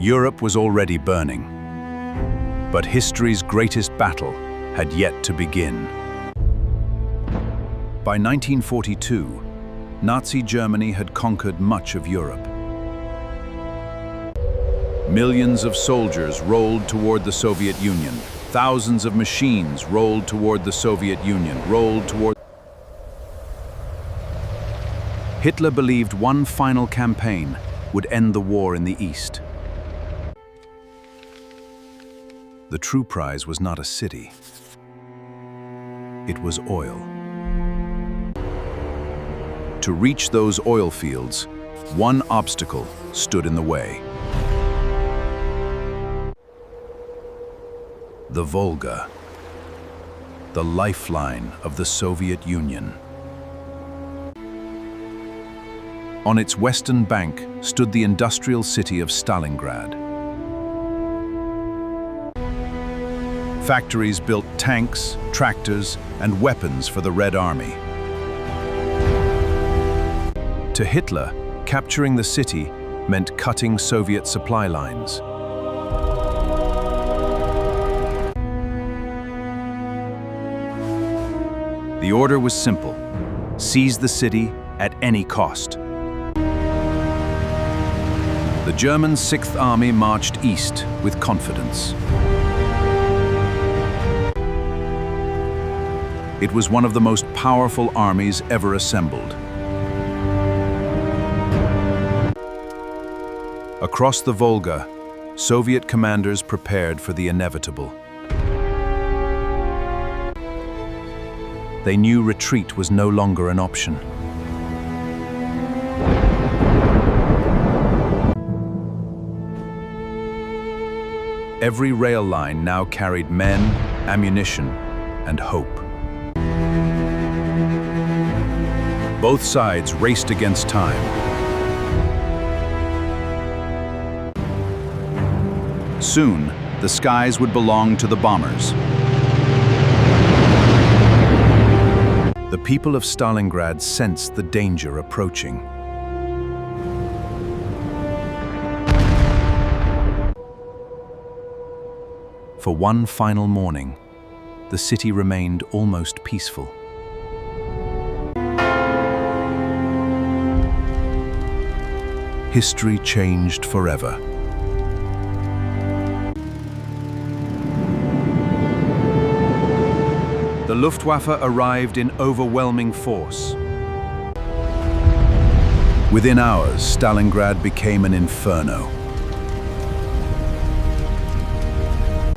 Europe was already burning, but history's greatest battle had yet to begin. By 1942, Nazi Germany had conquered much of Europe. Millions of soldiers rolled toward the Soviet Union. Thousands of machines rolled toward the Soviet Union, Hitler believed one final campaign would end the war in the East. The true prize was not a city. It was oil. To reach those oil fields, one obstacle stood in the way. The Volga, the lifeline of the Soviet Union. On its western bank stood the industrial city of Stalingrad. Factories built tanks, tractors, and weapons for the Red Army. To Hitler, capturing the city meant cutting Soviet supply lines. The order was simple: seize the city at any cost. The German Sixth Army marched east with confidence. It was one of the most powerful armies ever assembled. Across the Volga, Soviet commanders prepared for the inevitable. They knew retreat was no longer an option. Every rail line now carried men, ammunition, and hope. Both sides raced against time. Soon, the skies would belong to the bombers. The people of Stalingrad sensed the danger approaching. For one final morning, the city remained almost peaceful. History changed forever. The Luftwaffe arrived in overwhelming force. Within hours, Stalingrad became an inferno.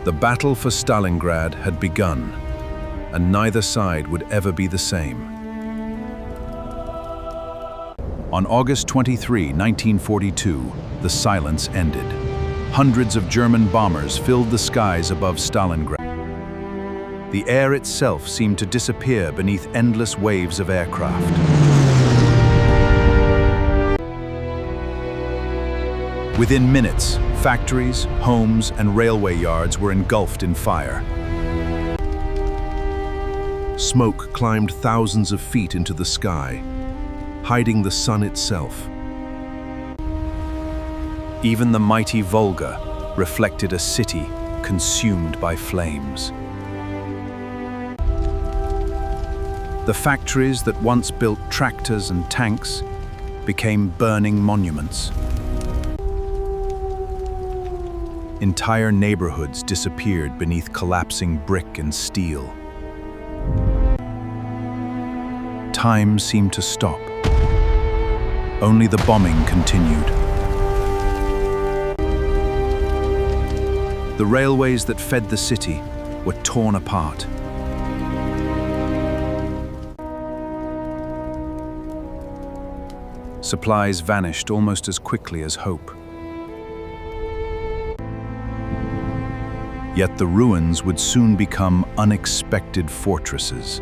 The battle for Stalingrad had begun, and neither side would ever be the same. On August 23, 1942, the silence ended. Hundreds of German bombers filled the skies above Stalingrad. The air itself seemed to disappear beneath endless waves of aircraft. Within minutes, factories, homes, and railway yards were engulfed in fire. Smoke climbed thousands of feet into the sky, hiding the sun itself. Even the mighty Volga reflected a city consumed by flames. The factories that once built tractors and tanks became burning monuments. Entire neighborhoods disappeared beneath collapsing brick and steel. Time seemed to stop. Only the bombing continued. The railways that fed the city were torn apart. Supplies vanished almost as quickly as hope. Yet the ruins would soon become unexpected fortresses.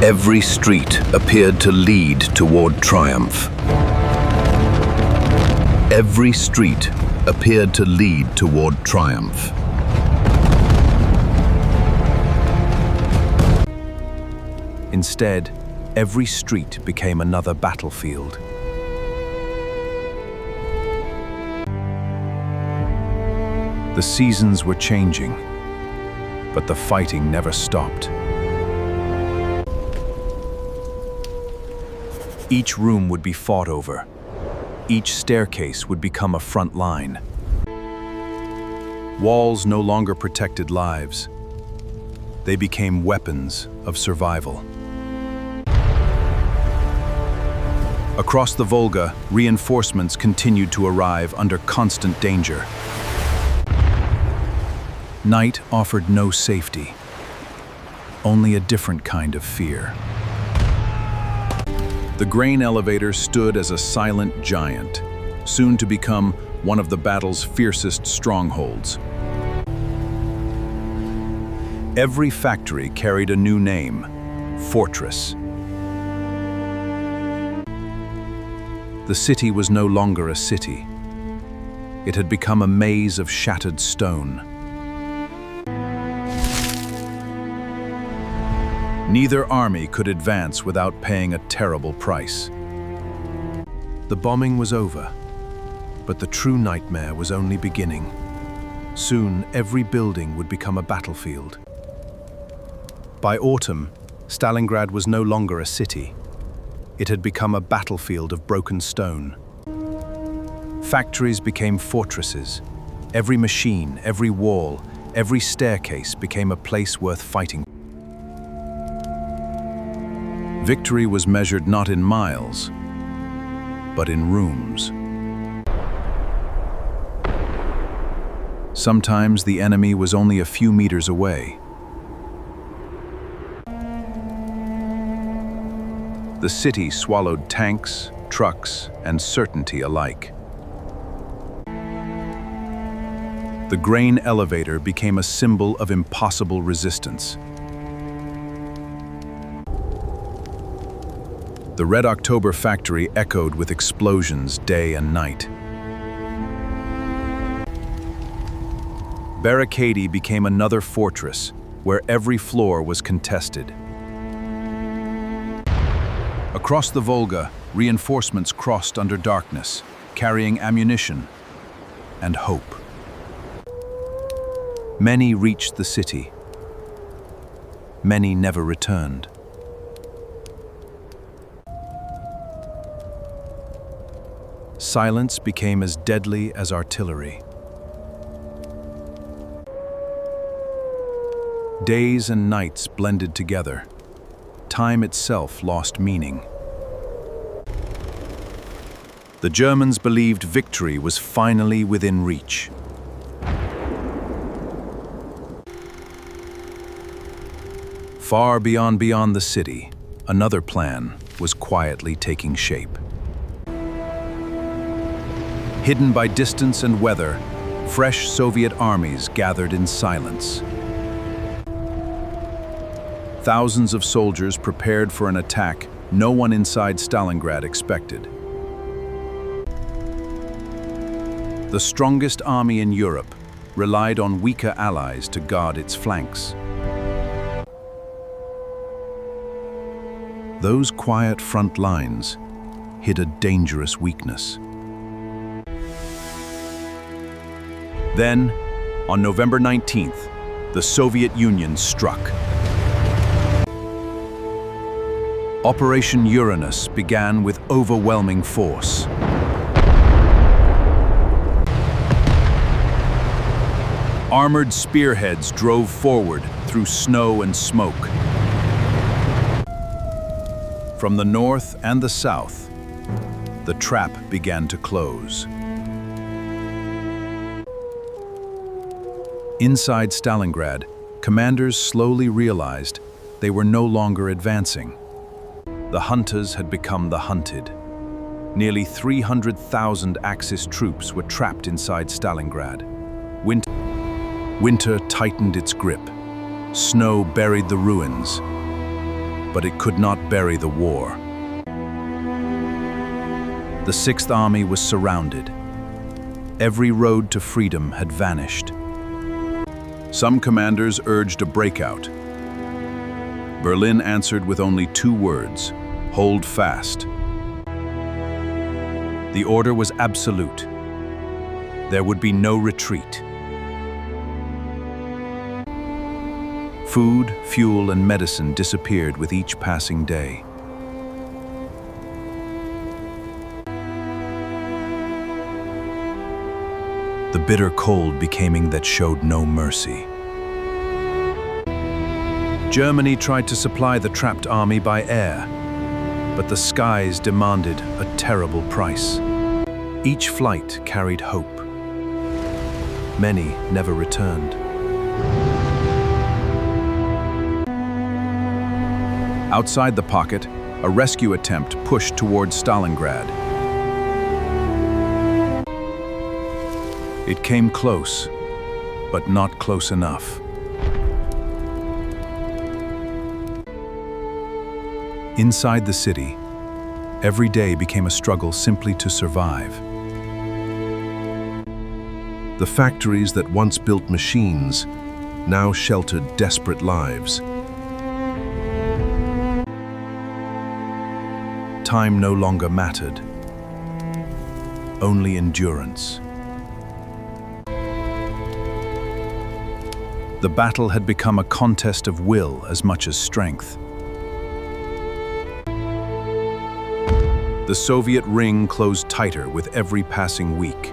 Every street appeared to lead toward triumph. Every street appeared to lead toward triumph. Instead, every street became another battlefield. The seasons were changing, but the fighting never stopped. Each room would be fought over. Each staircase would become a front line. Walls no longer protected lives. They became weapons of survival. Across the Volga, reinforcements continued to arrive under constant danger. Night offered no safety, only a different kind of fear. The grain elevator stood as a silent giant, soon to become one of the battle's fiercest strongholds. Every factory carried a new name, fortress. The city was no longer a city. It had become a maze of shattered stone. Neither army could advance without paying a terrible price. The bombing was over, but the true nightmare was only beginning. Soon, every building would become a battlefield. By autumn, Stalingrad was no longer a city. It had become a battlefield of broken stone. Factories became fortresses. Every machine, every wall, every staircase became a place worth fighting. Victory was measured not in miles, but in rooms. Sometimes the enemy was only a few meters away. The city swallowed tanks, trucks, and certainty alike. The grain elevator became a symbol of impossible resistance. The Red October factory echoed with explosions day and night. Barricade became another fortress where every floor was contested. Across the Volga, reinforcements crossed under darkness, carrying ammunition and hope. Many reached the city. Many never returned. Silence became as deadly as artillery. Days and nights blended together. Time itself lost meaning. The Germans believed victory was finally within reach. Far beyond the city, another plan was quietly taking shape. Hidden by distance and weather, fresh Soviet armies gathered in silence. Thousands of soldiers prepared for an attack no one inside Stalingrad expected. The strongest army in Europe relied on weaker allies to guard its flanks. Those quiet front lines hid a dangerous weakness. Then, on November 19th, the Soviet Union struck. Operation Uranus began with overwhelming force. Armored spearheads drove forward through snow and smoke. From the north and the south, the trap began to close. Inside Stalingrad, commanders slowly realized they were no longer advancing. The hunters had become the hunted. Nearly 300,000 Axis troops were trapped inside Stalingrad. Winter tightened its grip. Snow buried the ruins, but it could not bury the war. The Sixth Army was surrounded. Every road to freedom had vanished. Some commanders urged a breakout. Berlin answered with only 2 words: hold fast. The order was absolute. There would be no retreat. Food, fuel, and medicine disappeared with each passing day. The bitter cold became that showed no mercy. Germany tried to supply the trapped army by air, but the skies demanded a terrible price. Each flight carried hope. Many never returned. Outside the pocket, a rescue attempt pushed towards Stalingrad. It came close, but not close enough. Inside the city, every day became a struggle simply to survive. The factories that once built machines now sheltered desperate lives. Time no longer mattered, only endurance. The battle had become a contest of will as much as strength. The Soviet ring closed tighter with every passing week.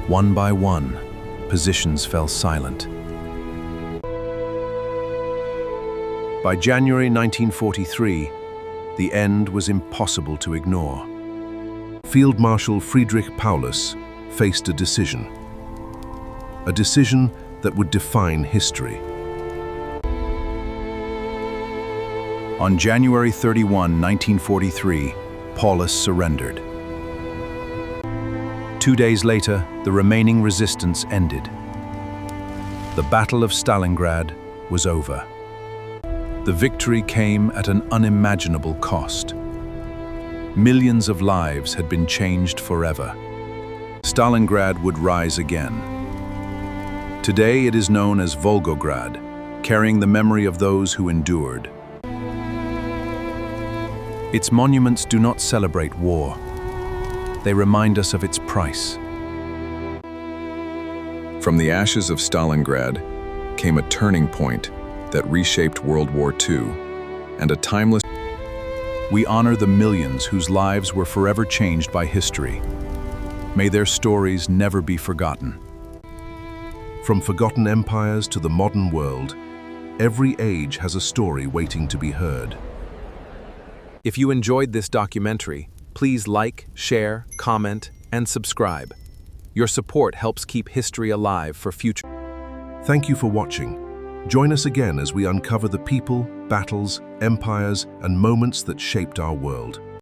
One by one, positions fell silent. By January 1943, the end was impossible to ignore. Field Marshal Friedrich Paulus faced a decision that would define history. On January 31, 1943, Paulus surrendered. 2 days later, the remaining resistance ended. The Battle of Stalingrad was over. The victory came at an unimaginable cost. Millions of lives had been changed forever. Stalingrad would rise again. Today it is known as Volgograd, carrying the memory of those who endured. Its monuments do not celebrate war. They remind us of its price. From the ashes of Stalingrad came a turning point that reshaped World War II, and a timeless... We honor the millions whose lives were forever changed by history. May their stories never be forgotten. From forgotten empires to the modern world, every age has a story waiting to be heard. If you enjoyed this documentary, please like, share, comment, and subscribe. Your support helps keep history alive for future. Thank you for watching. Join us again as we uncover the people, battles, empires, and moments that shaped our world.